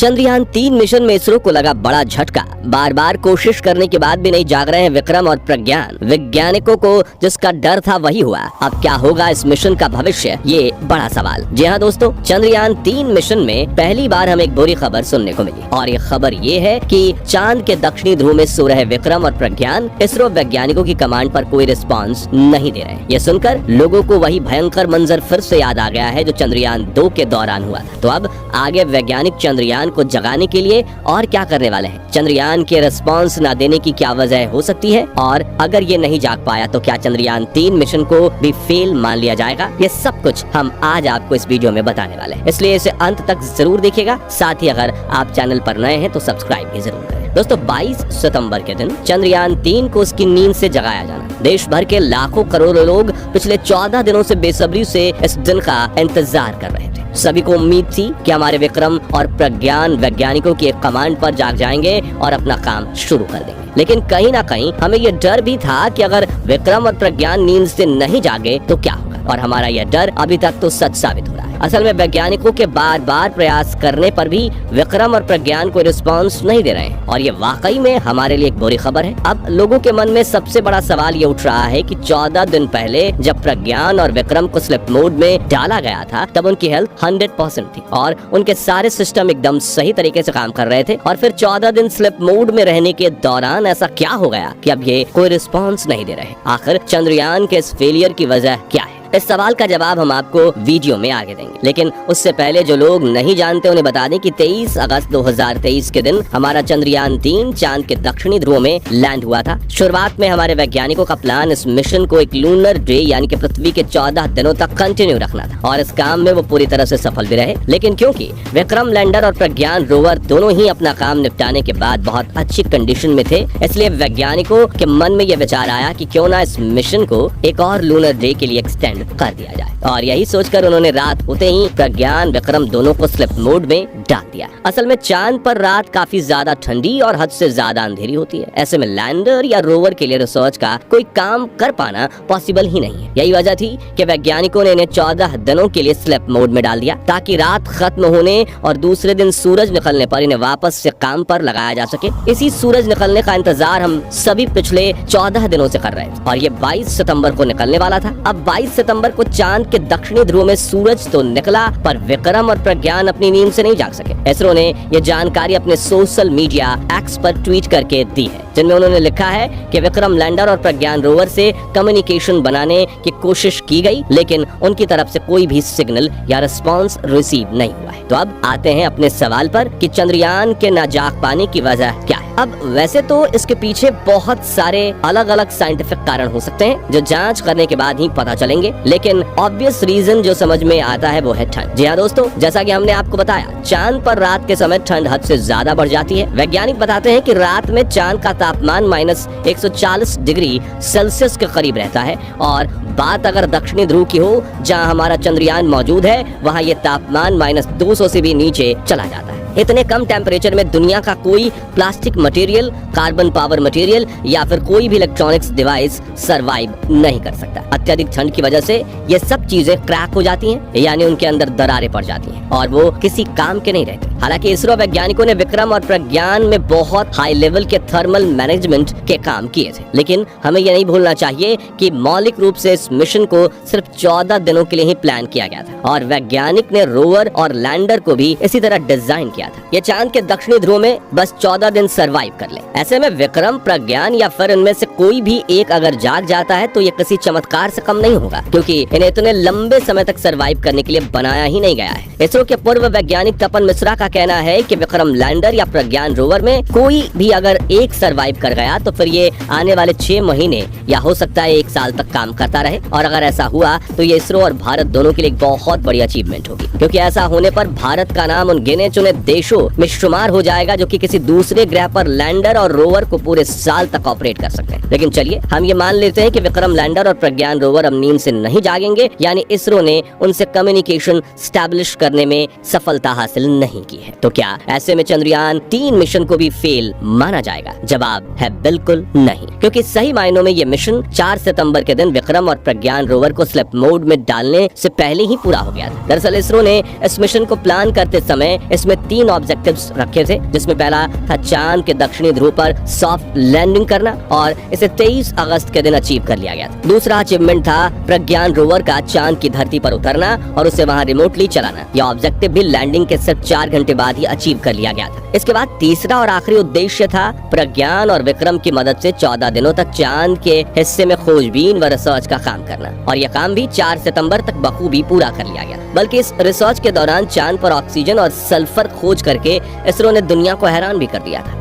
Chandrayaan-3 mission में इसरो को लगा बड़ा झटका। बार बार कोशिश करने के बाद भी नहीं जाग रहे हैं विक्रम और प्रज्ञान। वैज्ञानिकों को जिसका डर था वही हुआ। अब क्या होगा इस मिशन का भविष्य, ये बड़ा सवाल। जी हाँ दोस्तों, चंद्रयान-3 मिशन में पहली बार हमें एक बुरी खबर सुनने को मिली और ये खबर ये है कि चांद के दक्षिणी ध्रुव में सो रहे विक्रम और प्रज्ञान इसरो वैज्ञानिकों की कमांड पर कोई रिस्पांस नहीं दे रहे। ये सुनकर लोगों को वही भयंकर मंजर फिर से याद आ गया है जो चंद्रयान-2 के दौरान हुआ था। तो अब आगे वैज्ञानिक चंद्रयान को जगाने के लिए और क्या करने वाले हैं? चंद्रयान के रिस्पांस न देने की क्या वजह हो सकती है, और अगर ये नहीं जाग पाया तो क्या चंद्रयान-3 मिशन को भी फेल मान लिया जाएगा? ये सब कुछ हम आज आपको इस वीडियो में बताने वाले हैं, इसलिए इसे अंत तक जरूर देखिएगा। साथ ही अगर आप चैनल पर नए हैं तो सब्सक्राइब भी जरूर करें। दोस्तों, 22 सितंबर के दिन चंद्रयान-3 को उसकी नींद से जगाया जाना। देश भर के लाखों करोड़ों लोग पिछले 14 दिनों से बेसब्री से इस दिन का इंतजार कर रहे थे। सभी को उम्मीद थी कि हमारे विक्रम और प्रज्ञान वैज्ञानिकों की एक कमांड पर जाग जाएंगे और अपना काम शुरू कर देंगे। लेकिन कहीं ना कहीं हमें यह डर भी था कि अगर विक्रम और प्रज्ञान नींद से नहीं जागे तो क्या होगा, और हमारा यह डर अभी तक तो सच साबित हो रहा है। असल में वैज्ञानिकों के बार बार प्रयास करने पर भी विक्रम और प्रज्ञान कोई रिस्पांस नहीं दे रहे हैं, और ये वाकई में हमारे लिए एक बुरी खबर है। अब लोगों के मन में सबसे बड़ा सवाल ये उठ रहा है कि 14 दिन पहले जब प्रज्ञान और विक्रम को स्लीप मोड में डाला गया था तब उनकी हेल्थ 100% थी और उनके सारे सिस्टम एकदम सही तरीके से काम कर रहे थे, और फिर 14 दिन स्लीप मोड में रहने के दौरान ऐसा क्या हो गया कि अब ये कोई रिस्पांस नहीं दे रहे? आखिर चंद्रयान के इस फेलियर की वजह क्या है? इस सवाल का जवाब हम आपको वीडियो में आगे देंगे, लेकिन उससे पहले जो लोग नहीं जानते उन्हें बता दें कि 23 अगस्त 2023 के दिन हमारा चंद्रयान-3 चांद के दक्षिणी ध्रुव में लैंड हुआ था। शुरुआत में हमारे वैज्ञानिकों का प्लान इस मिशन को एक लूनर डे यानी कि पृथ्वी के 14 दिनों तक कंटिन्यू रखना था, और इस काम में वो पूरी तरह से सफल भी रहे। लेकिन क्योंकि विक्रम लैंडर और प्रज्ञान रोवर दोनों ही अपना काम निपटाने के बाद बहुत अच्छी कंडीशन में थे, इसलिए वैज्ञानिकों के मन में यह विचार आया कि क्यों ना इस मिशन को एक और लूनर डे के लिए एक्सटेंड कर दिया जाए, और यही सोचकर उन्होंने रात होते ही प्रज्ञान विक्रम दोनों को स्लीप मोड में डाल दिया। असल में चांद पर रात काफी ज्यादा ठंडी और हद से ज्यादा अंधेरी होती है। ऐसे में लैंडर या रोवर के लिए रिसर्च का कोई काम कर पाना पॉसिबल ही नहीं है। यही वजह थी कि वैज्ञानिकों ने इन्हें 14 दिनों के लिए स्लीप मोड में डाल दिया ताकि रात खत्म होने और दूसरे दिन सूरज निकलने पर इन्हें वापस से काम पर लगाया जा सके। इसी सूरज निकलने का इंतजार हम सभी पिछले 14 दिनों से कर रहे थे, और ये 22 सितंबर को निकलने वाला था। अब 22 सितंबर को चांद के दक्षिणी ध्रुव में सूरज तो निकला, पर विक्रम और प्रज्ञान अपनी नींद से नहीं जाग सके। इसरो ने यह जानकारी अपने सोशल मीडिया एक्स पर ट्वीट करके दी है, जिनमें उन्होंने लिखा है कि विक्रम लैंडर और प्रज्ञान रोवर से कम्युनिकेशन बनाने की कोशिश की गई, लेकिन उनकी तरफ से कोई भी सिग्नल या रिस्पांस रिसीव नहीं हुआ है। तो अब आते हैं अपने सवाल पर कि चंद्रयान के न जाग पाने की वजह क्या है। अब वैसे तो इसके पीछे बहुत सारे अलग अलग साइंटिफिक कारण हो सकते हैं जो जांच करने के बाद ही पता चलेंगे, लेकिन ऑब्वियस रीजन जो समझ में आता है वो है ठंड। जी हाँ दोस्तों, जैसा कि हमने आपको बताया, चांद पर रात के समय ठंड हद से ज्यादा बढ़ जाती है। वैज्ञानिक बताते हैं कि रात में चांद का तापमान -140 डिग्री सेल्सियस के करीब रहता है, और बात अगर दक्षिणी ध्रुव की हो जहाँ हमारा चंद्रयान मौजूद है, वहाँ ये तापमान -200 से भी नीचे चला जाता है। इतने कम टेम्परेचर में दुनिया का कोई plastic material, carbon power material या फिर कोई भी इलेक्ट्रॉनिक्स डिवाइस सरवाइव नहीं कर सकता। अत्यधिक ठंड की वजह से ये सब चीजें क्रैक हो जाती हैं, यानी उनके अंदर दरारें पड़ जाती हैं और वो किसी काम के नहीं रहते। हालांकि इसरो वैज्ञानिकों ने विक्रम और प्रज्ञान में बहुत हाई लेवल के थर्मल मैनेजमेंट के काम किए थे, लेकिन हमें ये नहीं भूलना चाहिए कि मौलिक रूप से इस मिशन को सिर्फ 14 दिनों के लिए ही प्लान किया गया था, और वैज्ञानिक ने रोवर और लैंडर को भी इसी तरह डिजाइन किया था। ये चांद के दक्षिणी ध्रुव में बस 14 दिन सरवाइव कर ले। ऐसे में विक्रम, प्रज्ञान या फिर इनमें से कोई भी एक अगर जाग जाता है तो ये किसी चमत्कार से कम नहीं होगा, क्योंकि इन्हें इतने लंबे समय तक सरवाइव करने के लिए बनाया ही नहीं गया है। इसरो के पूर्व वैज्ञानिक तपन मिश्रा का कहना है कि विक्रम लैंडर या प्रज्ञान रोवर में कोई भी अगर एक सरवाइव कर गया तो फिर ये आने वाले 6 महीने या हो सकता है 1 साल तक काम करता रहे, और अगर ऐसा हुआ तो ये इसरो और भारत दोनों के लिए एक बहुत बड़ी अचीवमेंट होगी, क्योंकि ऐसा होने पर भारत का नाम उन गिने चुने देशों में शुमार हो जाएगा जो कि किसी दूसरे ग्रह पर लैंडर और रोवर को पूरे साल तक ऑपरेट कर सकते हैं। लेकिन चलिए हम ये मान लेते हैं कि विक्रम लैंडर और प्रज्ञान रोवर अब नींद से नहीं जागेंगे, यानी इसरो ने उनसे कम्युनिकेशन स्टैब्लिश करने में सफलता हासिल नहीं की है। तो क्या ऐसे में चंद्रयान-3 मिशन को भी फेल माना जाएगा? जवाब है बिल्कुल नहीं, क्योंकि सही मायनों में ये मिशन 4 सितंबर के दिन विक्रम और प्रज्ञान रोवर को स्लीप मोड में डालने से पहले ही पूरा हो गया था। दरअसल इसरो ने इस मिशन को प्लान करते समय इसमें 3 3 ऑब्जेक्टिव्स रखे थे, जिसमें पहला था चांद के दक्षिणी ध्रुव पर सॉफ्ट लैंडिंग करना और इसे 23 अगस्त के दिन अचीव कर लिया गया था। दूसरा अचीवमेंट था प्रज्ञान रोवर का चांद की धरती पर उतरना और उसे वहां रिमोटली चलाना। यह ऑब्जेक्टिव भी लैंडिंग के सिर्फ 4 घंटे बाद ही अचीव कर लिया गया था। इसके बाद तीसरा और आखिरी उद्देश्य था प्रज्ञान और विक्रम की मदद से 14 दिनों तक चांद के हिस्से में खोजबीन व रिसर्च का काम करना, और यह काम भी 4 सितंबर तक बखूबी पूरा कर लिया गया। बल्कि इस रिसर्च के दौरान चांद पर ऑक्सीजन और सल्फर खोज करके इसरो ने दुनिया को हैरान भी कर दिया था।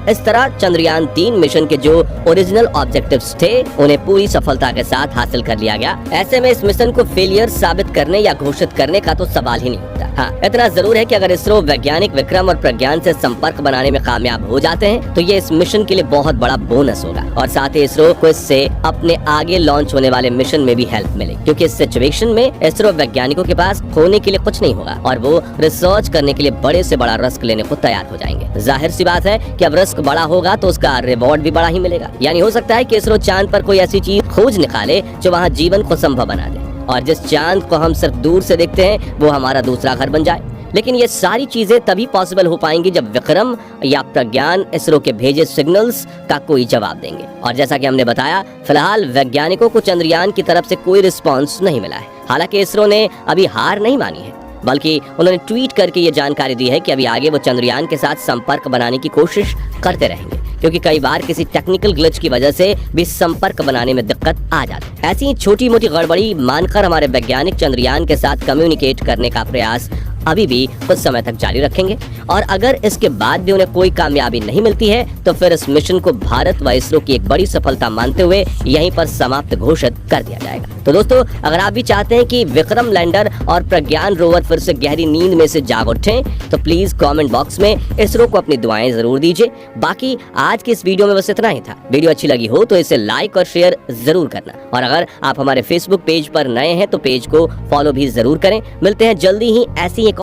इस तरह चंद्रयान 3 मिशन के जो ओरिजिनल ऑब्जेक्टिव्स थे उन्हें पूरी सफलता के साथ हासिल कर लिया गया। ऐसे में इस मिशन को फेलियर साबित करने या घोषित करने का तो सवाल ही नहीं उठता। हाँ, इतना जरूर है कि अगर इसरो वैज्ञानिक विक्रम और प्रज्ञान से संपर्क बनाने में कामयाब हो जाते हैं तो ये इस मिशन के लिए बहुत बड़ा बोनस होगा, और साथ ही इसरो को इससे अपने आगे लॉन्च होने वाले मिशन में भी हेल्प मिलेगी, क्योंकि इस सिचुएशन में इसरो वैज्ञानिकों के पास खोने के लिए कुछ नहीं होगा और वो रिसर्च करने के लिए बड़े से बड़ा रिस्क लेने को तैयार हो जाएंगे। जाहिर सी बात है कि अब रिस्क बड़ा होगा तो उसका रिवॉर्ड भी बड़ा ही मिलेगा। यानी हो सकता है कि इसरो चांद पर कोई ऐसी चीज खोज निकाले जो वहाँ जीवन को संभव बना दे, और जिस चांद को हम सिर्फ दूर से देखते हैं वो हमारा दूसरा घर बन जाए। लेकिन ये सारी चीजें तभी पॉसिबल हो पाएंगी जब विक्रम या प्रज्ञान इसरो के भेजे सिग्नल्स का कोई जवाब देंगे। और जैसा कि हमने बताया, फिलहाल वैज्ञानिकों को चंद्रयान की तरफ से कोई रिस्पॉन्स नहीं मिला है। हालांकि इसरो ने अभी हार नहीं मानी है, बल्कि उन्होंने ट्वीट करके ये जानकारी दी है कि अभी आगे वो चंद्रयान के साथ संपर्क बनाने की कोशिश करते रहेंगे, क्योंकि कई बार किसी टेक्निकल ग्लिच की वजह से भी संपर्क बनाने में दिक्कत आ जाती है। ऐसी छोटी मोटी गड़बड़ी मानकर हमारे वैज्ञानिक चंद्रयान के साथ कम्युनिकेट करने का प्रयास अभी भी कुछ समय तक जारी रखेंगे, और अगर इसके बाद भी उन्हें कोई कामयाबी नहीं मिलती है तो फिर इस मिशन को भारत व इसरो की एक बड़ी सफलता मानते हुए यहीं पर समाप्त घोषित कर दिया जाएगा। तो दोस्तों, अगर आप भी चाहते हैं कि विक्रम लैंडर और प्रज्ञान रोवर फिर से गहरी नींद में से जाग उठें तो प्लीज कमेंट बॉक्स में इसरो को अपनी दुआएं जरूर दीजिए। बाकी आज की इस वीडियो में बस इतना ही था। वीडियो अच्छी लगी हो तो इसे लाइक और शेयर जरूर करना, और अगर आप हमारे फेसबुक पेज पर नए हैं तो पेज को फॉलो भी जरूर करें। मिलते हैं जल्दी ही ऐसी